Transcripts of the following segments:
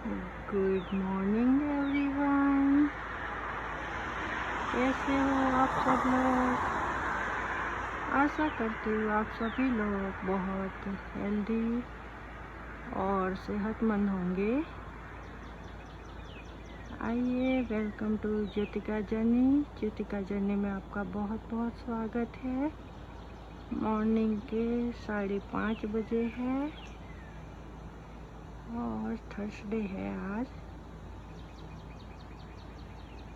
Good morning everyone. कैसे हो आप सब लोग? आशा करती हूँ आप सभी लोग बहुत हेल्दी और सेहतमंद होंगे। आइए, welcome to Jyotika journey. Jyotika journey में आपका बहुत बहुत स्वागत है। मॉर्निंग के 5:30 बजे है और थर्सडे है आज।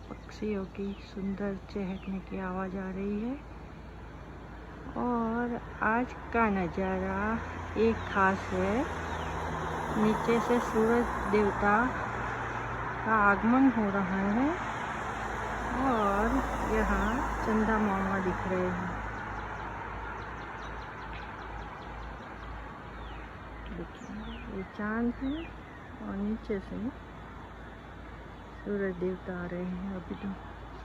पक्षियों की सुंदर चहकने की आवाज़ आ रही है और आज का नज़ारा एक खास है। नीचे से सूरज देवता का आगमन हो रहा है और यहाँ चंदा मामा दिख रहे हैं। देखिए, ये चांद है और नीचे से सूरज देवता आ रहे हैं। अभी तो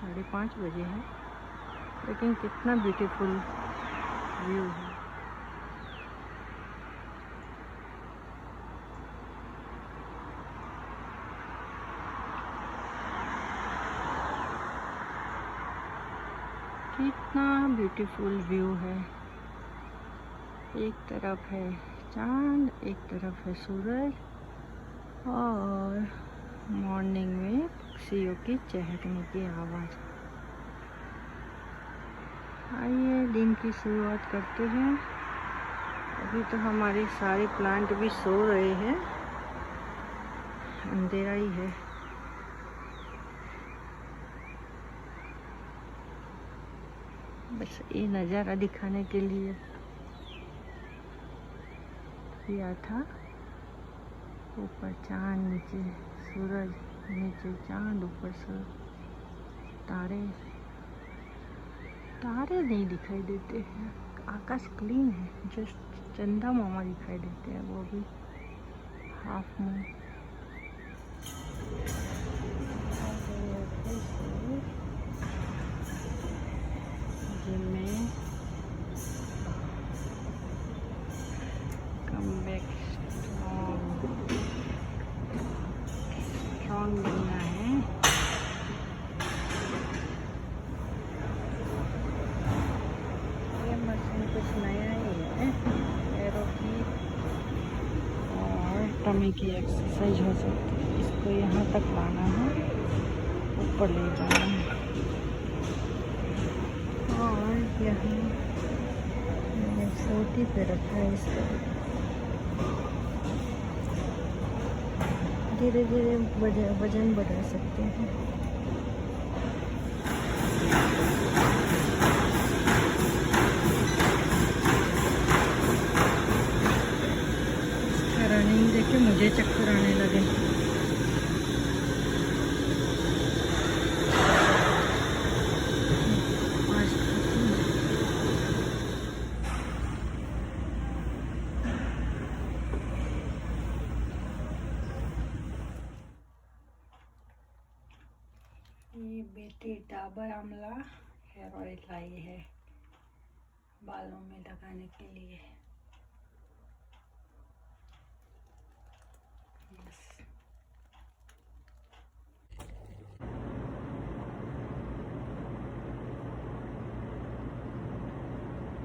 5:30 बजे है, लेकिन कितना ब्यूटीफुल व्यू है। कितना ब्यूटीफुल व्यू है। एक तरफ है चांद, एक तरफ है सूरज और मॉर्निंग में पक्षियों की चहकने की आवाज़। आइए दिन की शुरुआत करते हैं। अभी तो हमारे सारे प्लांट भी सो रहे हैं, अंधेरा ही है। बस ये नज़ारा दिखाने के लिए किया था। ऊपर चांद, नीचे सूरज, नीचे चांद, ऊपर से तारे। तारे नहीं दिखाई देते हैं, आकाश क्लीन है। जस्ट चंदा मामा दिखाई देते हैं, वो भी हाफ मून। जिम में कम बैक स्ट्रॉन्ग बनना है। ये मशीन कुछ नया ही है, पैरों की और टमी की एक्सरसाइज हो सकती है। इसको यहाँ तक लाना है, ऊपर ले जाना है और यहाँ मैंने सोटी पे रखा है इसको। धीरे धीरे वजन बढ़ा सकते हैं। रनिंग देखे मुझे चक्कर आने लगे। ये बेटी डाबर आंवला हेयर ऑयल लाई है बालों में लगाने के लिए।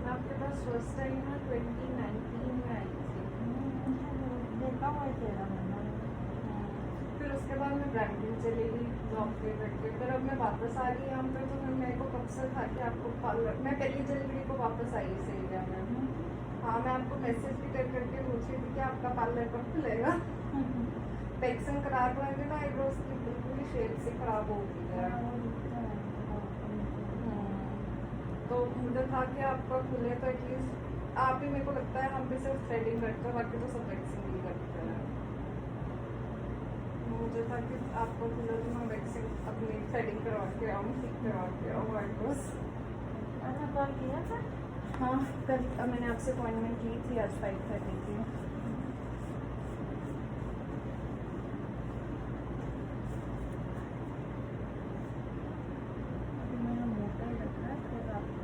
आपके पास फर्स्ट टाइम ना 2019 में आई थी। देखा हुआ है तेरा मैंने। फिर उसके बाद मैं ब्रांडेड चली गई जॉब पे करके। फिर अब मैं वापस आ गई यहाँ पे, तो मेरे को कब से था कि आपको पार्लर, मैं 1 जनवरी को वापस आई इस एरिया में। हाँ, मैं आपको मैसेज भी कर करके पूछ रही थी कि आपका पार्लर कब खुलेगा। वैक्सिंग करा कर ना आईब्रोज की बिल्कुल ही शेप से खराब हो गई है। तो मुझे था कि आपका खुले तो एटलीस्ट आप ही, मेरे को लगता है हम भी सिर्फ थ्रेडिंग करते हैं, बाकी तो सब वैक्सिंग ही करते हैं। मुझे था कि आपको खुले तो मैं वैक्सिंग अपनी थ्रेडिंग करवा के आऊँ, ठीक करवा के आऊँ आईब्रोज। मैंने कॉल किया था। हाँ, कल मैंने आपसे अपॉइंटमेंट ली थी, आज 5:30 की। मैंने मोटा ही रखा है, फिर आपको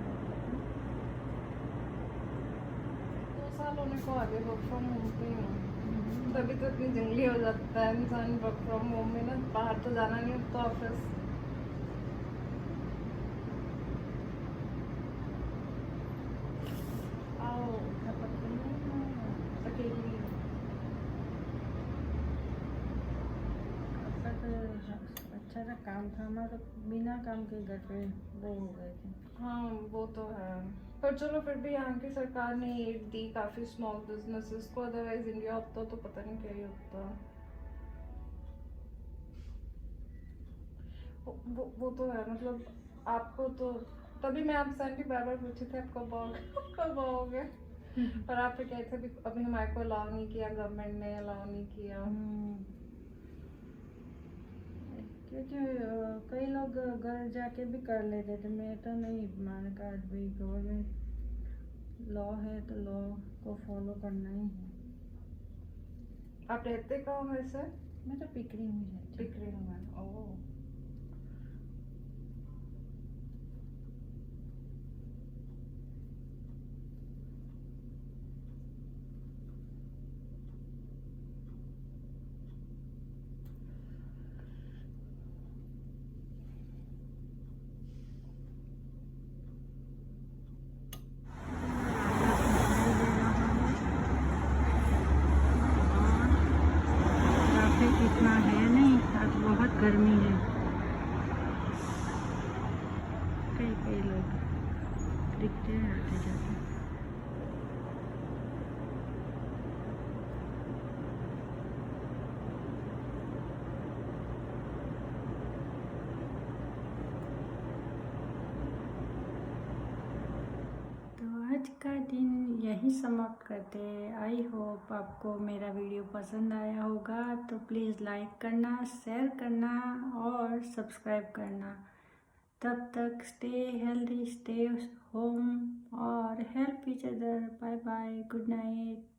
2 साल होने को आगे वर्क फ्रॉम होम पे हूँ। तभी तो इतनी जंगली हो जाता है इंसान वर्क फ्रॉम होम में ना, बाहर तो जाना नहीं होता ऑफिस। आओ अकेली। अच्छा सा काम था हमारा, बिना काम के घर पे वो हो गए थे। हाँ वो तो है, पर चलो फिर भी यहाँ की सरकार ने एड दी काफ़ी स्मॉल बिजनेसेस को, अदरवाइज इंडिया होता तो पता नहीं क्या ही होता। वो तो है, मतलब आपको तो, तभी मैं आपसे आंटी बार बार पूछी थी आप कब आओगे कब आओगे, पर आप कहे थे अभी हमारे को अलाउ नहीं किया, गवर्नमेंट ने अलाउ नहीं किया। क्योंकि कई लोग घर जाके भी कर लेते थे, मैं तो नहीं, मैंने कहा भाई गवर्नमेंट लॉ है तो लॉ को फॉलो करना ही है। आप रहते कहाँ हो वैसे? मैं तो पिकरी में रहती हूँ। पिकरी में, ओह। ट्रैफिक इतना है नहीं, आज बहुत गर्मी है। कई लोग दिखते हैं आते जाते। आज का दिन यही समाप्त करते हैं। आई होप आपको मेरा वीडियो पसंद आया होगा, तो प्लीज़ लाइक करना, शेयर करना और सब्सक्राइब करना। तब तक स्टे हेल्दी, स्टे होम और help each other. Bye bye, good night.